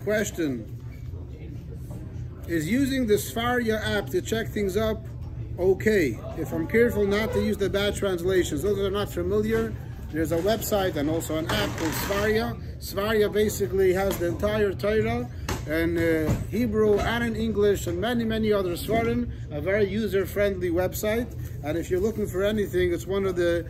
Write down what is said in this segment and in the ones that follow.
Question. Is using the Svarya app to check things up okay if I'm careful not to use the bad translations? Those that are not familiar, there's a website and also an app called Svarya. Svarya basically has the entire Torah in Hebrew and in English and many other Svarim, a very user-friendly website. And if you're looking for anything, it's one of the,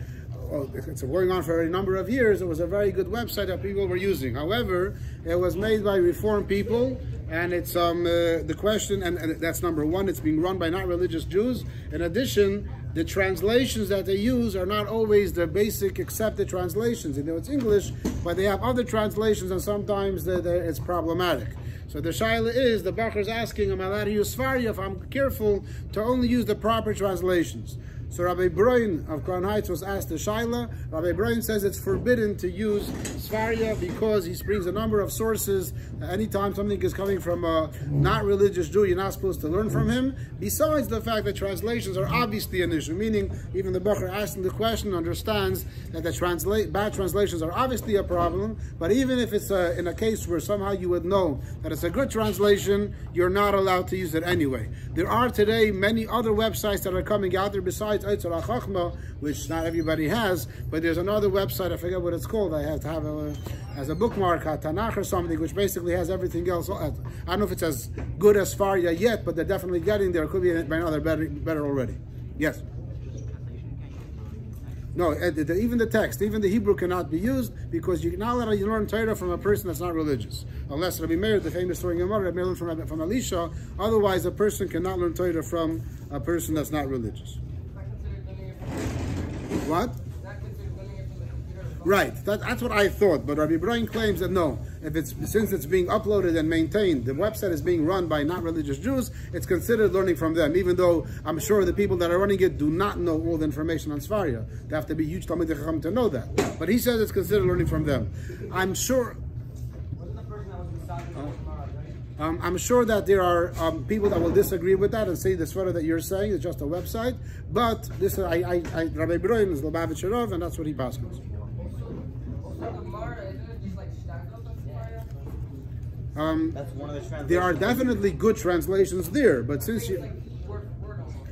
it's going on for a number of years. It was a very good website that people were using. However, it was made by Reformed people, and it's the question, and that's number one, it's being run by not religious Jews. In addition, the translations that they use are not always the basic accepted translations. You know, it's English, but they have other translations, and sometimes it's problematic. So the shaila is, the Bacher is asking, am I allowed to use Svarya if I'm careful to only use the proper translations? So Rabbi Broin of Crown Heights was asked the shaila. Rabbi Broin says it's forbidden to use Svarya because he brings a number of sources. Anytime something is coming from a not religious Jew, you're not supposed to learn from him. Besides the fact that translations are obviously an issue, meaning even the Bacher asking the question understands that the bad translations are obviously a problem, but even if it's in a case where somehow you would know that it's a good translation, you're not allowed to use it anyway. There are today many other websites that are coming out there besides Eitzar HaChachma, which not everybody has, but there's another website, I forget what it's called, I have to have as a bookmark, Tanakh or something, which basically has everything else. I don't know if it's as good as Svarya yet, but they're definitely getting there. It could be by now they're better already. Yes? No, even the text, even the Hebrew cannot be used because you're not allowed to learn Torah from a person that's not religious. Unless Rabbi Meir, the famous story in Gemara, learned from Elisha. Otherwise, a person cannot learn Torah from a person that's not religious. What? Right, that's what I thought, but Rabbi Brian claims that no, since it's being uploaded and maintained, the website is being run by not religious Jews, it's considered learning from them, even though I'm sure the people that are running it do not know all the information on Svarya. They have to be huge Talmidei Chacham to know that. But he says it's considered learning from them. I'm sure that there are people that will disagree with that and say the Svarya that you're saying is just a website, but this Rabbi Ibrahim is Lubavitch Rav, and that's what he passes. That's one of the translations. There are definitely good translations there, but since you...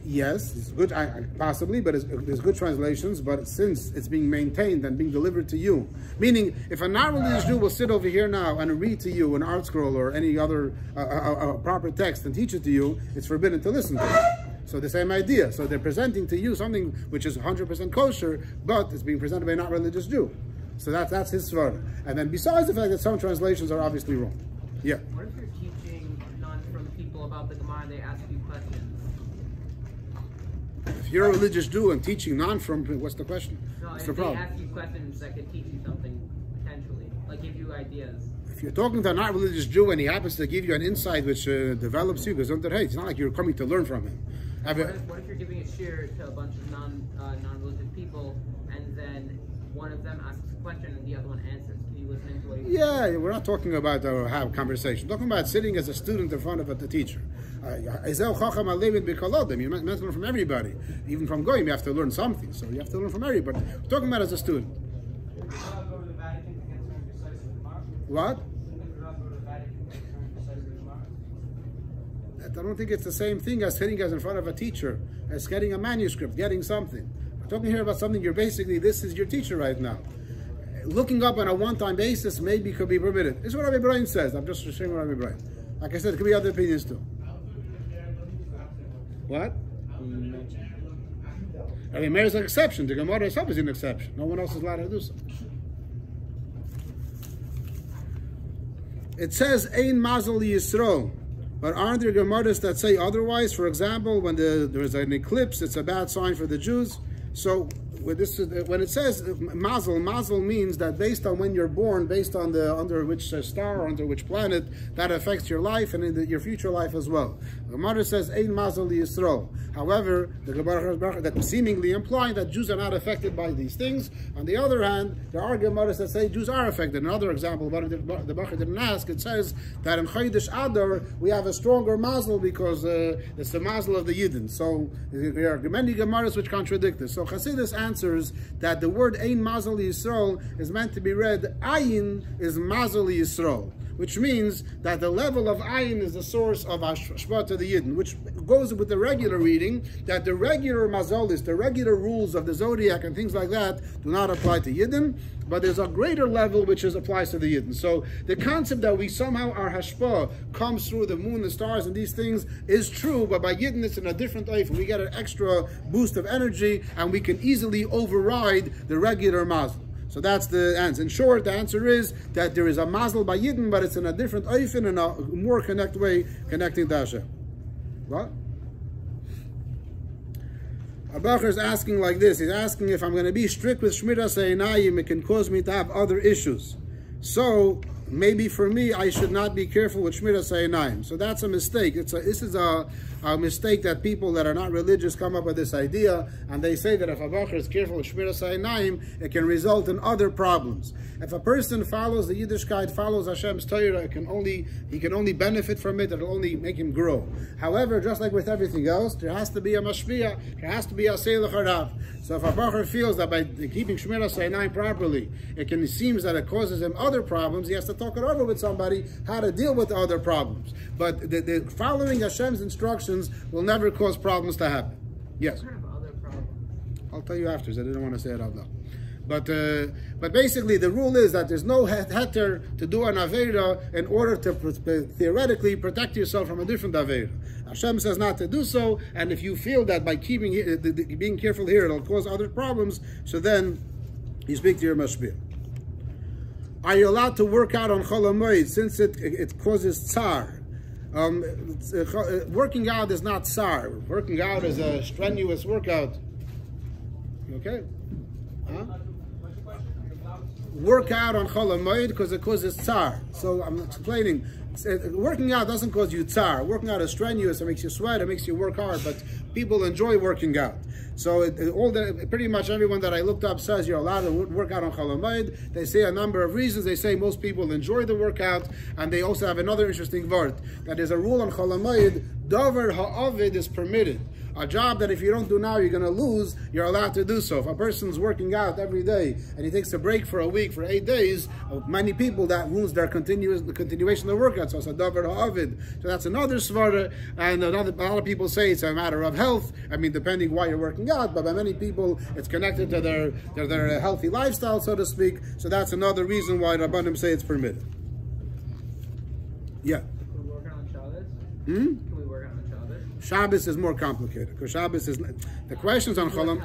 Yes, it's good, possibly, but there's good translations, but since it's being maintained and being delivered to you, meaning if a non-religious Jew will sit over here now and read to you an art scroll or any other proper text and teach it to you, it's forbidden to listen to it. So the same idea. So they're presenting to you something which is 100% kosher, but it's being presented by a not-religious Jew. So that's his svara. And then besides the fact that some translations are obviously wrong. Yeah. What if you're teaching non-from people about the Gemara and they ask you questions? If you're a religious Jew and teaching non-from, what's the question? No, what's if the they problem? ask you questions that could teach you something, potentially, like give you ideas. If you're talking to a not-religious Jew and he happens to give you an insight which develops you, because it's not like you're coming to learn from him. What if you're giving a shir to a bunch of non-religious people, and then one of them asks a question and the other one answers? Can you listen into what he's saying? We're not talking about have a conversation. We're talking about sitting as a student in front of the teacher. You must learn from everybody. Even from Goyim, you have to learn something. So you have to learn from everybody. We're talking about as a student. What? I don't think it's the same thing as sitting as in front of a teacher, as getting a manuscript, getting something. We're talking here about something you're basically, this is your teacher right now. Looking up on a one-time basis maybe could be permitted. This is what Rabbi Brian says. I'm just sharing what Rabbi Brian. Like I said, it could be other opinions too. What? Rabbi Meir is an exception. The Gemara itself is an exception. No one else is allowed to do so. It says, Ein Mazel Yisro. But aren't there Gemaras that say otherwise? For example, when there's an eclipse, it's a bad sign for the Jews. So when it says mazel means that based on when you're born, based on under which star or under which planet, that affects your life and in your future life as well. The Gemara says ein mazel Yisro. However, the Gemara that seemingly implying that Jews are not affected by these things. On the other hand, there are Gemaras that say Jews are affected. Another example, but the Bacher didn't ask. It says that in Chodesh Adar we have a stronger mazel because it's the mazel of the Yidden. So there are many Gemaras which contradict this. So Chassidus answers that the word Ein Mazel Yisrael is meant to be read Ayin is Mazel Yisrael, which means that the level of ayin is the source of hashpah to the yidden, which goes with the regular reading, that the regular mazolis, the regular rules of the zodiac and things like that do not apply to yidden, but there's a greater level which applies to the yidden. So the concept that we somehow, our hashpah comes through the moon, the stars, and these things is true, but by yidden it's in a different life, and we get an extra boost of energy, and we can easily override the regular mazel. So that's the answer. In short, the answer is that there is a mazel by yidden, but it's in a different oifen, in a more connect way, connecting to Hashem. What? Abacher is asking like this. He's asking if I'm going to be strict with Shmiras Einayim, it can cause me to have other issues. So maybe for me, I should not be careful with Shmiras Einayim. So that's a mistake. This is a mistake that people that are not religious come up with this idea, and they say that if a bacher is careful with Shmiras Einayim, it can result in other problems. If a person follows the Yiddishkeit, follows Hashem's Torah, he can only benefit from it. It'll only make him grow. However, just like with everything else, there has to be a mashpia, there has to be a seilach harav. So if a bacher feels that by keeping Shmiras Einayim properly, it seems that it causes him other problems, he has to talk it over with somebody how to deal with the other problems. But the following Hashem's instructions will never cause problems to happen. Yes? What kind of other problems? I'll tell you after. I didn't want to say it out loud. But basically the rule is that there's no heter to do an Aveira in order to theoretically protect yourself from a different Aveira. Hashem says not to do so, and if you feel that by being careful here it'll cause other problems, so then you speak to your mashpia. Are you allowed to work out on Chol HaMoed since it causes tsar? Working out is not tsar. Working out is a strenuous workout. Okay? Huh? Work out on Chol HaMoed because it causes tsar. So I'm explaining. Working out doesn't cause you tsar. Working out is strenuous. It makes you sweat. It makes you work hard. But people enjoy working out. So pretty much everyone that I looked up says you're allowed to work out on Chol HaMoed. They say a number of reasons. They say most people enjoy the workout, and they also have another interesting word. That is a rule on Chol HaMoed. Davar ha'avid is permitted. A job that if you don't do now, you're going to lose, you're allowed to do so. If a person's working out every day and he takes a break for a week, for 8 days, many people that ruins their the continuation of the workout. So it's a davar ha'avid. So that's another svara, and a lot of people say it's a matter of health. I mean, depending why you're working out, but by many people, it's connected to their healthy lifestyle, so to speak. So that's another reason why Rabbanim say it's permitted. Yeah. Can we work on Shabbos? Hmm? Shabbos is more complicated because Shabbos is the questions on Cholam.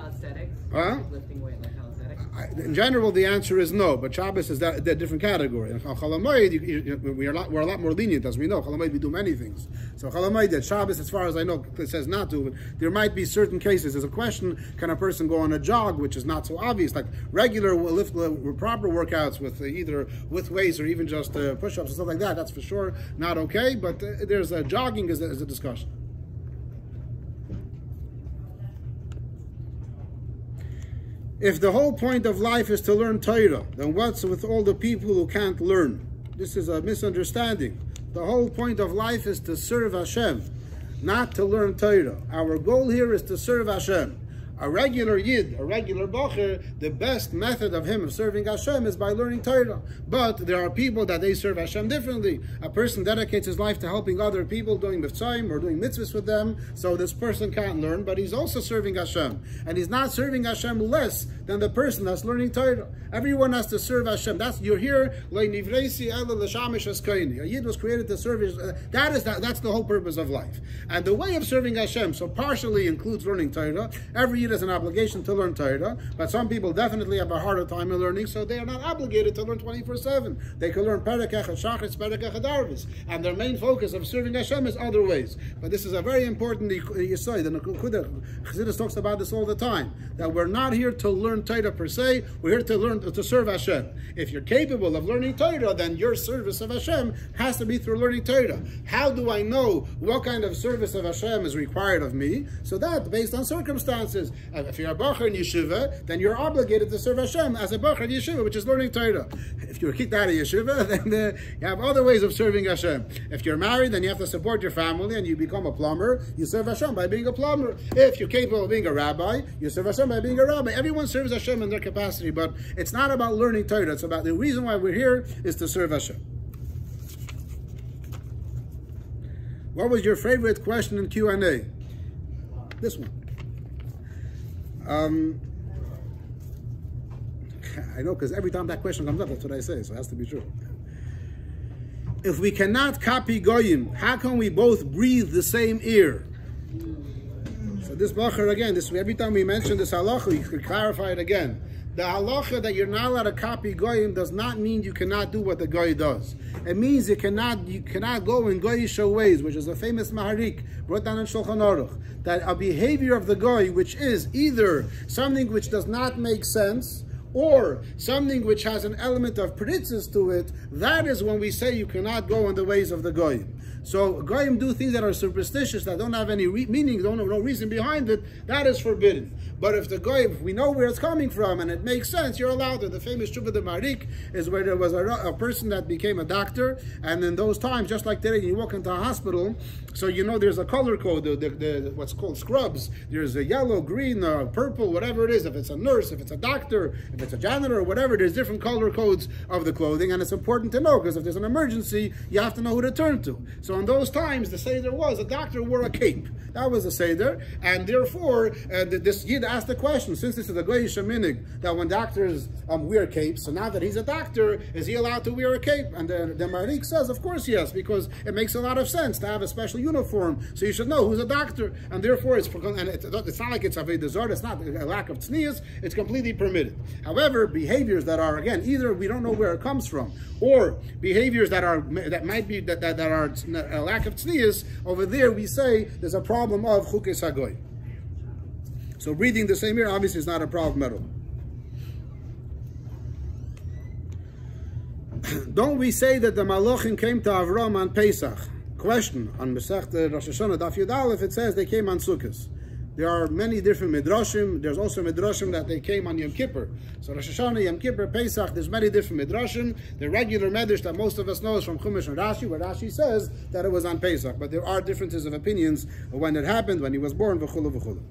Huh? Lifting weight like calisthenics. In general, the answer is no, but Shabbos is that different category. On Chol HaMoed, we're a lot more lenient, as we know. Chol HaMoed, we do many things. So Chol HaMoed, Shabbos, as far as I know, it says not to. But there might be certain cases. There's a question: can a person go on a jog, which is not so obvious, like regular proper workouts with either with weights or even just push-ups and stuff like that? That's for sure not okay. But there's jogging is a discussion. If the whole point of life is to learn Torah, then what's with all the people who can't learn? This is a misunderstanding. The whole point of life is to serve Hashem, not to learn Torah. Our goal here is to serve Hashem. A regular Yid, a regular Bocher, the best method of serving Hashem is by learning Torah. But there are people that they serve Hashem differently. A person dedicates his life to helping other people, doing mitzvahs or doing mitzvahs with them, so this person can't learn, but he's also serving Hashem. And he's not serving Hashem less than the person that's learning Torah. Everyone has to serve Hashem. You're here, a Yid was created to serve his, that's the whole purpose of life. And the way of serving Hashem, so partially includes learning Torah. Every Yid has an obligation to learn Torah, but some people definitely have a harder time in learning, so they are not obligated to learn 24/7. They can learn Perek Echad Shachris, Perek Echad Arvis, and their main focus of serving Hashem is other ways. But this is a very important yesod, and Chassidus talks about this all the time, that we're not here to learn Torah per se, we're here to learn to serve Hashem. If you're capable of learning Torah, then your service of Hashem has to be through learning Torah. How do I know what kind of service of Hashem is required of me? So that, based on circumstances, if you're a bacher in yeshiva, then you're obligated to serve Hashem as a bacher in yeshiva, which is learning Torah. If you're kicked out of yeshiva, then you have other ways of serving Hashem. If you're married, then you have to support your family and you become a plumber. You serve Hashem by being a plumber. If you're capable of being a rabbi, you serve Hashem by being a rabbi. Everyone serves Hashem in their capacity, but it's not about learning Torah. It's about the reason why we're here is to serve Hashem. What was your favorite question in Q&A? This one. I know, because every time that question comes up, that's what I say, so it has to be true. If we cannot copy Goyim, how can we both breathe the same air? So this Bacher again, every time we mention this halacha, you could clarify it again. The halacha that you're not allowed to copy Goyim does not mean you cannot do what the Goy does. It means you cannot go in Goyish ways, which is a famous Maharik, brought down in Shulchan Aruch, that a behavior of the Goy, which is either something which does not make sense, or something which has an element of pritzes to it, that is when we say you cannot go in the ways of the Goyim. So Goyim do things that are superstitious, that don't have any meaning, don't have no reason behind it, that is forbidden. But if the Goyim, if we know where it's coming from and it makes sense, you're allowed it. The famous Shuvah de Marik is where there was a person that became a doctor, and in those times, just like today, you walk into a hospital, so you know there's a color code, the what's called scrubs. There's a yellow, green, purple, whatever it is. If it's a nurse, if it's a doctor, if it's a janitor, or whatever, there's different color codes of the clothing, and it's important to know, because if there's an emergency, you have to know who to turn to. So in those times, the Seder was, a doctor wore a cape. That was the Seder, and therefore, this Yid asked the question, since this is a Goyish minig, that when doctors wear capes, so now that he's a doctor, is he allowed to wear a cape? And the Marik says, of course yes, because it makes a lot of sense to have a special uniform, so you should know who's a doctor, and therefore it's not like it's Avodah Zarah, it's not a lack of tznius, it's completely permitted. However, behaviors that are, again, either we don't know where it comes from, or behaviors that are a lack of tznius, over there we say there's a problem of chukes hagoy. So breathing the same air obviously is not a problem at all. Don't we say that the Malachim came to Avram on Pesach? Question, on Masechta Rosh Hashanah Daf Yud Aleph, it says they came on Sukkot. There are many different midrashim. There's also midrashim that they came on Yom Kippur. So Rosh Hashanah, Yom Kippur, Pesach, there's many different midrashim. The regular medrash that most of us know is from Chumash and Rashi, where Rashi says that it was on Pesach. But there are differences of opinions of when it happened, when he was born, v'chulu v'chulu.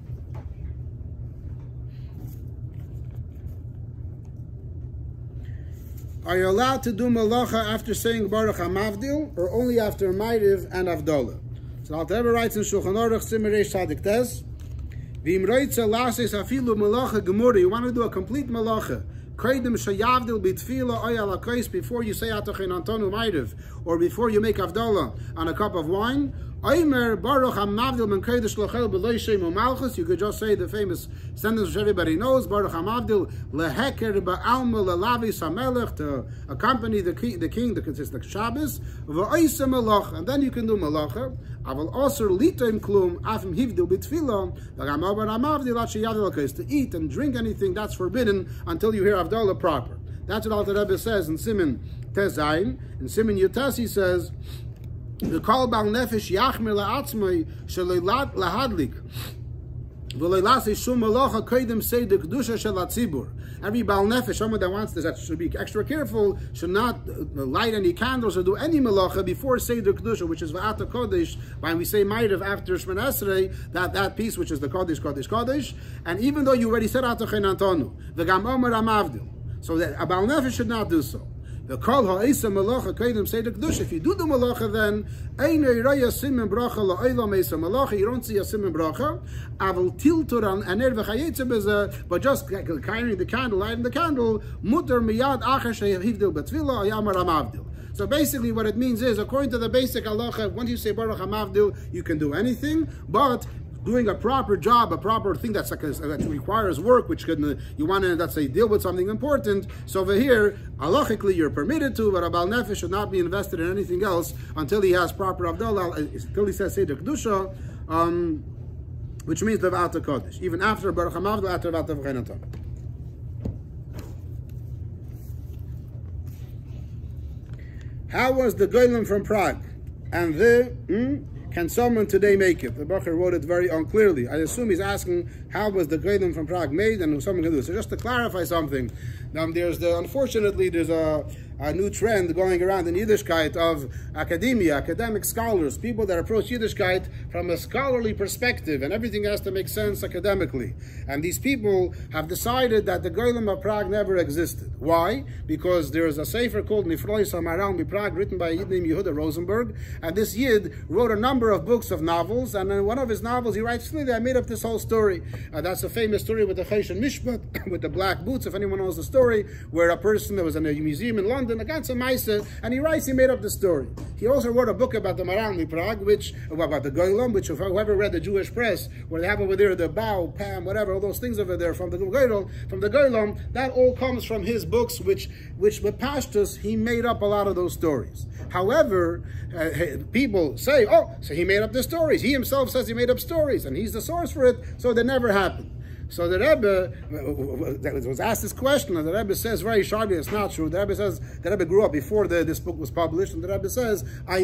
Are you allowed to do malacha after saying Baruch HaMavdil, or only after Ma'ariv and Avdallah? So Alter Rebbe writes in Shulchan Aruch, Siman Reish Tzadik Tes, you want to do a complete malacha before you say Atachin Antonu Ma'ariv, or before you make Avdallah on a cup of wine. You could just say the famous sentence which everybody knows, Baruch HaMavdil leheker ba'alma lelavi samelech, to accompany the king, the consistent Shabbos, and then you can do malacha. Aval also litem klum afim hivdil b'tfila to eat and drink anything that's forbidden until you hear Avdallah proper. That's what Alter Rebbe says in Siman Tes Zayin. In Siman Yotes he says, the call bal nefesh yachmir la'atzmai shelelat lahadlik v'leilase shum malacha koydem say the kedusha shel hatzibur. Every bal nefesh, someone that wants this, that should be extra careful, should not light any candles or do any malacha before Seder Kedusha, which is Va'ata Kodesh. When we say Ma'ariv after Shemana Esrei, that piece which is the Kodesh, Kodesh, Kodesh. And even though you already said Atachin Antonu, V'gam Omer HaMavdil, so that a bal nefesh should not do so. The kol ha'isa malacha kaidem seder kedusha. If you do the malacha, then einay raya simen bracha la'olam eisa malacha. You don't see a simen bracha. Aval tilturan aner v'chayetze beze. But just carrying the candle, lighting the candle, muter miyad acher shehivdil betvila ayamar hamavdil. So basically, what it means is, according to the basic halacha, once you say Baruch HaMavdil, you can do anything, but doing a proper job, a proper thing that requires work, which can, you want to, let's say, deal with something important. So over here, halachically, you're permitted to, but a bal nefesh should not be invested in anything else until he has proper Avdallah, until he says Seder Kedusha, which means Lev'ata Kodesh. Even after Baruch HaMavdil, after Lev'ata V'chenatam. How was the Golem from Prague? And can someone today make it? The Bacher wrote it very unclearly. I assume he's asking how was the Golem from Prague made and someone can do it. So just to clarify something, unfortunately there's a a new trend going around in Yiddishkeit of academia, academic scholars, people that approach Yiddishkeit from a scholarly perspective, and everything has to make sense academically. And these people have decided that the Goyim of Prague never existed. Why? Because there is a sefer called Nifrois HaMaral Prague, written by a Yid named Yehuda Rosenberg, and this Yid wrote a number of books of novels, and in one of his novels he writes, I made up this whole story. That's a famous story with the Chesed Mishpat, with the black boots, if anyone knows the story, where a person that was in a museum in London, a ganze Meise, and he writes he made up the story. He also wrote a book about the Maral Prague, which, about the Goyim, which if whoever read the Jewish press, where they have over there the Bao, Pam, whatever, all those things over there from the Goyim, that all comes from his books, which with Pashtus, he made up a lot of those stories. However, people say, oh, so he made up the stories. He himself says he made up stories, and he's the source for it, so they never happened. So the Rebbe was asked this question, and the Rebbe says very sharply, it's not true. The Rebbe says, the Rebbe grew up before this book was published, and the Rebbe says, I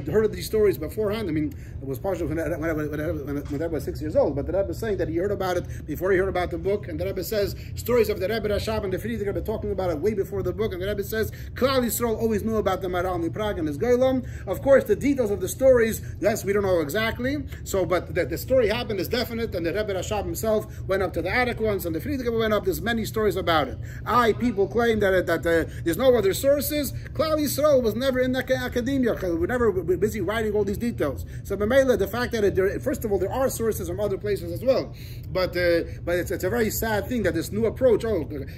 heard these stories beforehand. I mean, it was partially when the Rebbe was 6 years old, but the Rebbe is saying that he heard about it before he heard about the book, and the Rebbe says, stories of the Rebbe Rashab and the Friedrich Rebbe talking about it way before the book, and the Rebbe says, Klal Yisrael always knew about the Maral Prague and his Goyim. Of course, the details of the stories, yes, we don't know exactly, so, but the story happened is definite, and the Rebbe Rashab himself went up to the attic once, and the Friedrich went up. There's many stories about it. People claim that there's no other sources. Klal Yisrael was never in academia. We're never busy writing all these details. So B'meila, the fact that first of all, there are sources from other places as well, but it's a very sad thing that this new approach,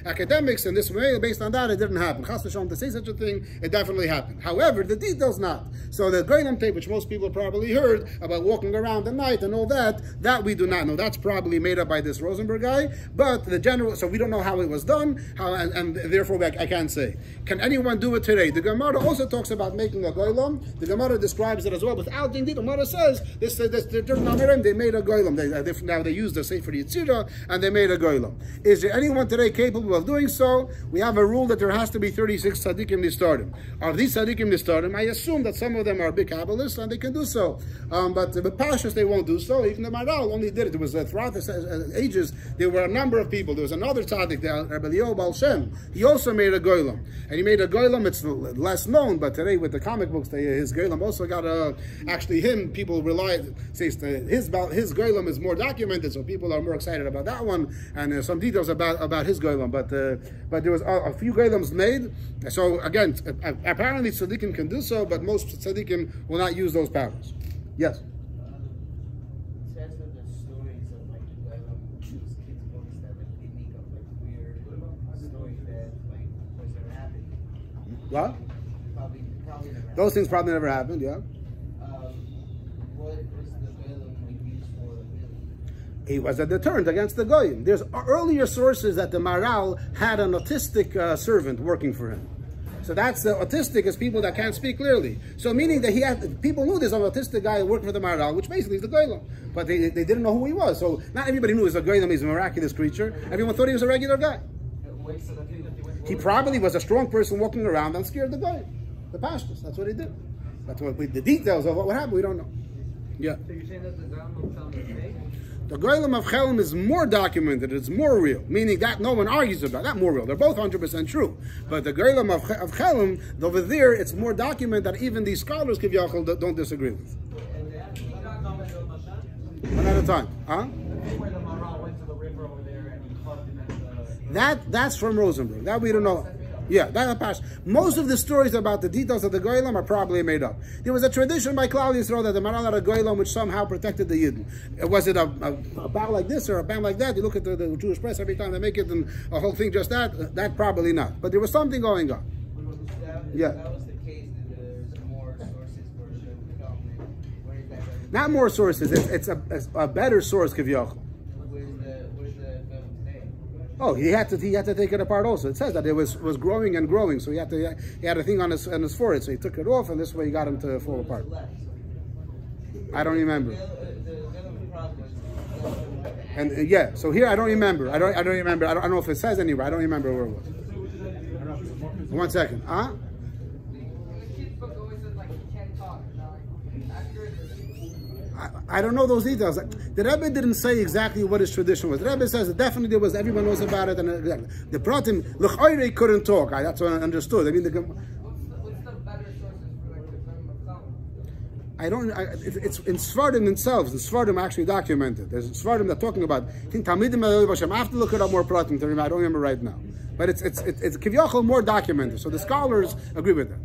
academics and this way, based on that, it didn't happen. Chas v'shalom, to say such a thing, it definitely happened. However, the details not. So the Goyim tape, which most people probably heard about walking around at night and all that we do not know. That's probably made up by this Rosenberg guy. But the general, so we don't know how it was done, and therefore I can't say. Can anyone do it today? The Gemara also talks about making a goylem. The Gemara describes it as well without the Gemara says they made a goylem. Now they use the Sefer Yitzira and they made a goylem. Is there anyone today capable of doing so? We have a rule that there has to be 36 tzaddikim nistardim. Of these tzaddikim nistardim, I assume that some of them are big Kabbalists and they can do so. But the Pashas they won't do so. Even the Maral only did it. It was throughout the ages there were a number of people. There was another tzaddik, Rabbi Leo Baal Shem. He also made a goylem, and he made a goylem. It's less known, but today with the comic books, his goylem also got actually him. People his goylem is more documented, so people are more excited about that one. And there's some details about his goylem, but there was a few goylems made. So again, apparently tzaddikim can do so, but most tzaddikim will not use those powers. Yes. What? Probably those things probably never happened, yeah. What was the Goyim used for? It was a deterrent against the Goyim. There's earlier sources that the Maral had an autistic servant working for him. So that's autistic is people that can't speak clearly. So meaning that people knew there's an autistic guy working for the Maral, which basically is the Goyim. But they didn't know who he was. So not everybody knew he was a Goyim, he's a miraculous creature. Everyone thought he was a regular guy. He probably was a strong person walking around and scared the guy, the pastors. That's what he did. That's what the details of what happened, we don't know. Yeah. So you're saying that the Goyim of Chelm is fake? The Goyim of Chelm is more documented, it's more real, meaning that no one argues about that. More real. They're both 100% true. But the Goyim of Chelm, over there, it's more documented that even these scholars don't disagree with. One at a time. Huh? That's from Rosenberg. That we don't know. Yeah, that passed. Most of the stories about the details of the Goyim are probably made up. There was a tradition by Klal Yisrael that the Maral had a Goyim which somehow protected the Yidden. Was it a bow like this or a bow like that? You look at the Jewish press every time they make it and a whole thing just that probably not. But there was something going on. Yeah. That was the case, that there's more sources for Shem. Not more sources. It's a better source, Kivyoch. Oh, he had to take it apart also. It says that it was growing and growing, so he had a thing on his forehead, so he took it off, and this way he got him to fall apart. I don't remember. And yeah, so here I don't remember. I don't remember. I don't know if it says anywhere. I don't remember where it was. 1 second. Huh? I don't know those details. The Rebbe didn't say exactly what his tradition was. The Rebbe says that definitely there was, everyone knows about it, and the Pratim, L'chayre couldn't talk. That's what I understood. I mean, it's in Svardim themselves. The Svardim actually documented. There's Svardim that talking about. I think Talmidim I have to look it up more pratim to remember. I don't remember right now. But it's Kivyachol more documented. So the scholars agree with that.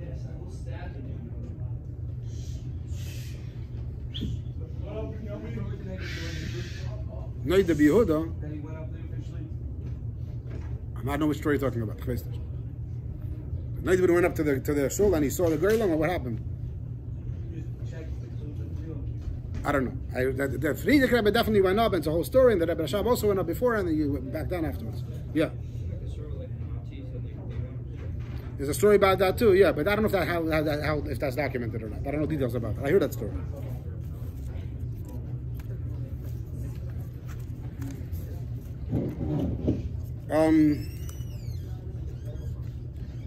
Noid the Yehuda. I don't know which story you're talking about. Noid went up to the shul and he saw the girl, or what happened? I don't know. The Friedrich Rebbe definitely went up, and it's a whole story, and the Rebbe Rashab also went up before, and then you went back down afterwards. Yeah. There's a story about that too, yeah, but I don't know if that's documented or not. I don't know details about it. I heard that story.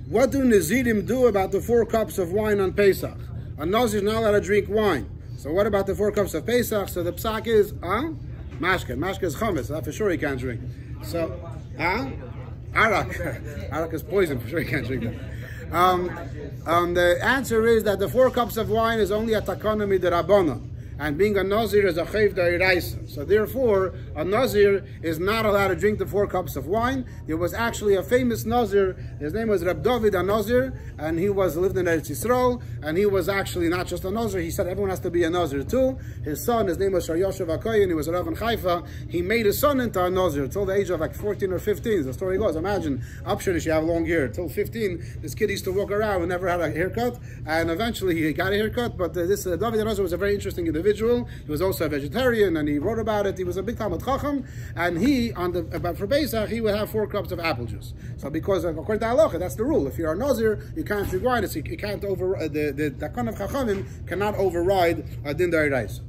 What do Nazirim do about the 4 cups of wine on Pesach? A Nazir is not allowed to drink wine. So what about the 4 cups of Pesach? So the psak is, mashke. Mashke is chametz. That for sure he can't drink. So, arak. Arak is poison. For sure he can't drink that. The answer is that the 4 cups of wine is only a takana midrabbanan. And being a Nazir is a chayv d'oraisa. So therefore, a Nazir is not allowed to drink the 4 cups of wine. There was actually a famous Nazir. His name was Reb David a Nazir, and he lived in Eretz Yisrael, and he was actually not just a Nazir. He said everyone has to be a Nazir too. His son, his name was Shar Yoshev HaKoyen, he was a Rav in Haifa. He made his son into a Nazir until the age of like 14 or 15. The story goes, imagine, Upshirish, you have long hair. Till 15, this kid used to walk around and never had a haircut, and eventually he got a haircut, but this David a Nazir was a very interesting individual. He was also a vegetarian, and he wrote about it. He was a big Talmud Chacham, and he for Pesach he would have 4 cups of apple juice. So because according to halacha, that's the rule. If you're a Nazir, you can't drink wine. You can't override the Takon of Chachamim cannot override a din d'oraisa.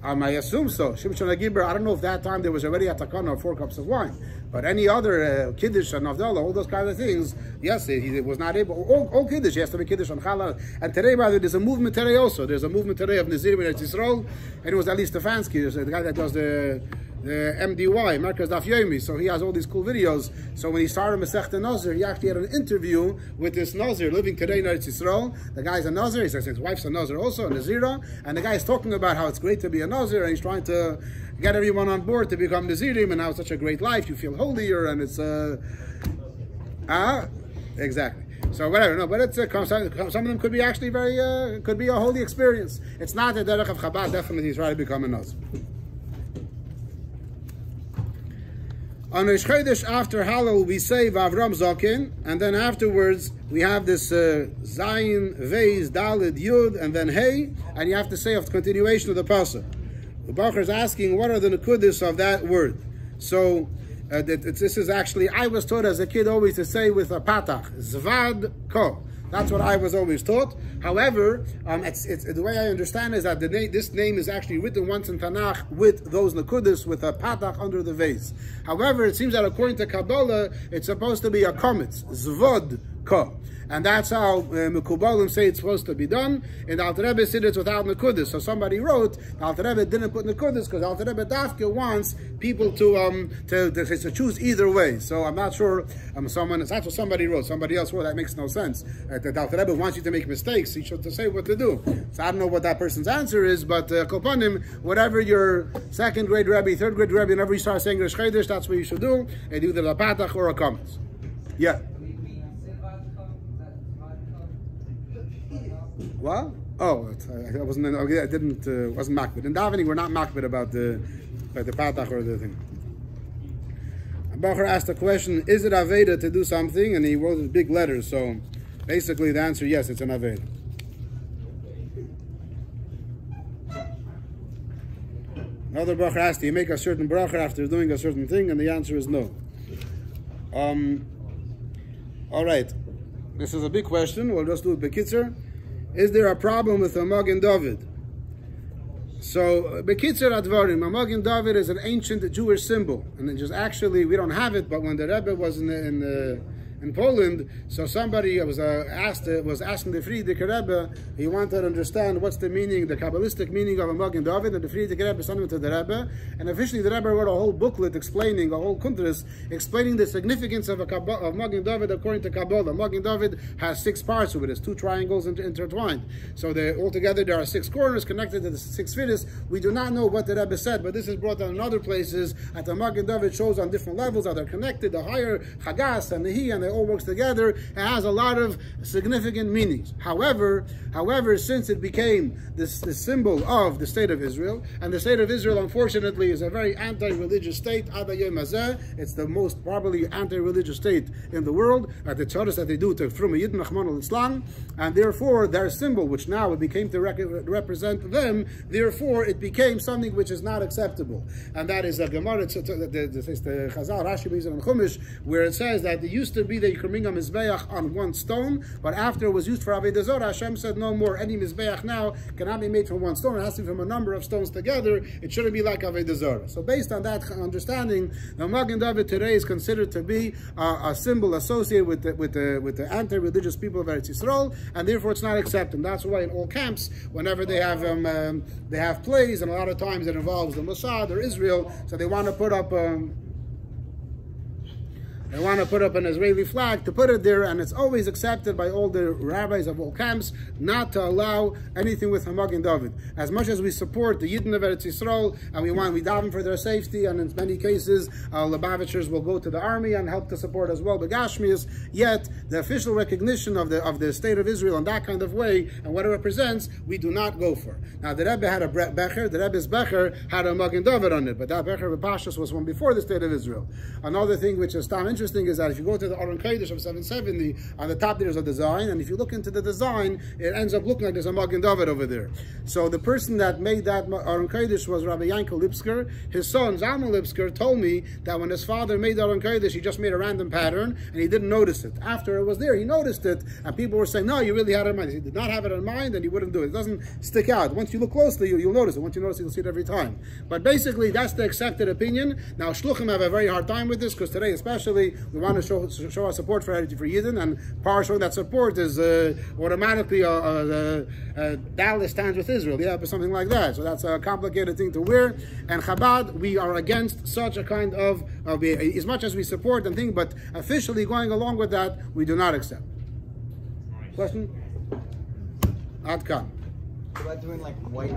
I assume so. Shimshon HaGibber, I don't know if that time there was already a takana of 4 cups of wine. But any other Kiddush and Avdallah, all those kinds of things, yes, he was not able. All Kiddush, he has to be Kiddush on Challah. And today, by the way, there's a movement today also. There's a movement today of Nazirim in Eretz Yisrael. And it was Ali Stefanski, the guy that does the MDY, Markaz Daf Yomi. So he has all these cool videos. So when he started Masechta Nazir, he actually had an interview with this Nazir living today in Eretz Yisrael. The guy's a Nazir. He says his wife's a Nazir also, a Nazira. And the guy's talking about how it's great to be a Nazir, and he's trying to get everyone on board to become Nazirim, and how it's such a great life. You feel holier, and it's exactly. So whatever, no, but it's some of them could be actually very could be a holy experience. It's not the derech of Chabad. Definitely, he's trying to become a Nazir. On Rosh Chodesh after Hallel, we say Vavram Zokin, and then afterwards we have this Zayin, Veis, Dalid, Yud, and then Hey, and you have to say of the continuation of the pasuk. The Bacher is asking, what are the nekudis of that word? So this is actually, I was taught as a kid always to say with a patach, Zvad Ko. That's what I was always taught. However, the way I understand is that this name is actually written once in Tanakh with those nekudis, with a patach under the vase. However, it seems that according to Kabbalah, it's supposed to be a kometz, zvod ko. And that's how Mekubalim say it's supposed to be done. And the Alter Rebbe said it's without nekudis. So somebody wrote, the Alter Rebbe didn't put nekudis because Alter Rebbe Dafke wants people to choose either way. So I'm not sure. That's what somebody wrote. Somebody else wrote. That makes no sense. The Alter Rebbe wants you to make mistakes. He should to say what to do. So I don't know what that person's answer is, but Kopanim, whatever your 2nd grade Rebbe, 3rd grade Rebbe, whenever you start saying Rosh Chodesh, that's what you should do. And either a patach or a kometz. Yeah. What? Oh, I wasn't. Okay, I didn't. Wasn't makbid. In davening, we're not makbid about the patach or the thing. Bacher asked a question: is it aveda to do something? And he wrote in big letters. So basically, the answer yes, it's an aveda. Another bacher asked: do you make a certain bracha after doing a certain thing? And the answer is no. All right, this is a big question. We'll just do it bekitzer. Is there a problem with a Magen David? So, Bekitzer Advarim, a Magen David is an ancient Jewish symbol, and it just actually we don't have it. But when the Rebbe was in in Poland. So somebody was asking the Frierdiker Rebbe, he wanted to understand what's the meaning, the Kabbalistic meaning of a Magen David, and the Frierdiker Rebbe sent him to the Rebbe, and officially the Rebbe wrote a whole booklet explaining, a whole kuntras, explaining the significance of Magen David according to Kabbalah. Magen David has 6 parts to it, it's 2 triangles intertwined. So altogether there are 6 corners connected to the 6 fittest. We do not know what the Rebbe said, but this is brought down in other places, at the Magen David shows on different levels how they're connected, the higher Chagas and the He, and they all works together. It has a lot of significant meanings. However, since it became this symbol of the state of Israel, and the state of Israel, unfortunately, is a very anti-religious state. It's the most probably anti-religious state in the world. At the tzarus that they do to from a Yidden Nachman al-Islam, and therefore their symbol, which now it became to represent them, therefore it became something which is not acceptable. And that is the Gemara, the Chazal, Rashi, and Chumash, where it says that it used to be that you can bring a mizbeach on 1 stone, but after it was used for Avodah Zarah, Hashem said no more. Any mizbeach now cannot be made from 1 stone. It has to be from a number of stones together. It shouldn't be like Avodah Zarah. So based on that understanding, the Magen David today is considered to be a symbol associated with the anti-religious people of Eretz Yisrael, and therefore it's not accepted. And that's why in all camps, whenever they have plays, and a lot of times it involves the Mossad or Israel, so they want to put up an Israeli flag, to put it there, and it's always accepted by all the rabbis of all camps not to allow anything with Magen David. As much as we support the Yidden of Eretz Yisrael, and we daven for their safety, and in many cases, Lubavitchers will go to the army and help to support as well, Begashmias, yet the official recognition of the state of Israel in that kind of way, and what it represents, we do not go for. Now, the Rebbe had a Becher, the Rebbe's Becher had a Magen David on it, but that Becher of Pashas was one before the state of Israel. Another thing which is interesting is that if you go to the Aron Kodesh of 770, on the top there's a design, and if you look into the design, it ends up looking like there's a Magen David over there. So the person that made that Aron Kodesh was Rabbi Yankel Lipsker. His son, Zalman Lipsker, told me that when his father made the Aron Kodesh, he just made a random pattern, and he didn't notice it. After it was there, he noticed it, and people were saying, no, you really had it in mind. He did not have it in mind, and he wouldn't do it. It doesn't stick out. Once you look closely, you'll notice it. Once you notice it, you'll see it every time. But basically, that's the accepted opinion. Now, Shluchim have a very hard time with this, because today especially, we want to show our support for Yidden, and part of showing that support is automatically Dallas stands with Israel, but something like that. So that's a complicated thing to wear. And Chabad, we are against such a kind of as much as we support and think, but officially going along with that, we do not accept. Question? Adkan. What about doing like white